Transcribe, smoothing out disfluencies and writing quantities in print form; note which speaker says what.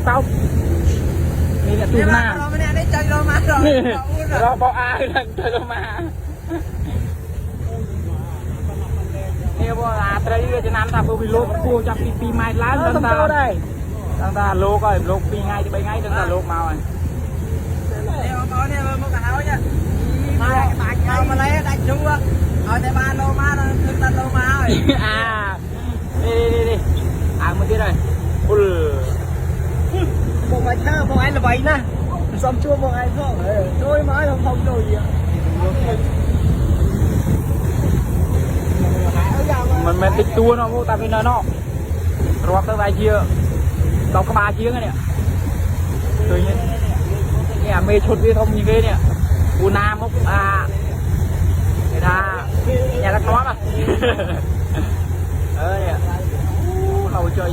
Speaker 1: เต้านี่เนี่ยตูหน้าเราไม่ได้ใจเรามาเราบอกอาดังใจเรามาเนี่ยว่าอาตรีจะนำตาผู้พิโรธผู้จับปีไม้ล้านตั้งตาโลก็โลกปีไงจะไปไงตั้งตาโลกมาเนี่ยเนี่ยมันก็เอาเนี่ยมาเอามาเลยได้ชัวเอาแต่บ้านโลมาเราคือตันโลมานี่มือที่ไหนปุ๊บพวกไอ้เธอพวกไอ้ระบายนะซ้อมชั่วพวกไอ้พ่อโดยไม้ทำทำโดยมันติดตัวเนาะพวกตาเป็นเนาะรวบตัวไปเชียร์ตอกกระบาเชียร์เนี่ยตัวนี้เนี่ยเมย์ชุดที่ทำยังไงเนี่ยปูนามุกเนี่ยนะnhà đất nó màเนี่ยเราchơi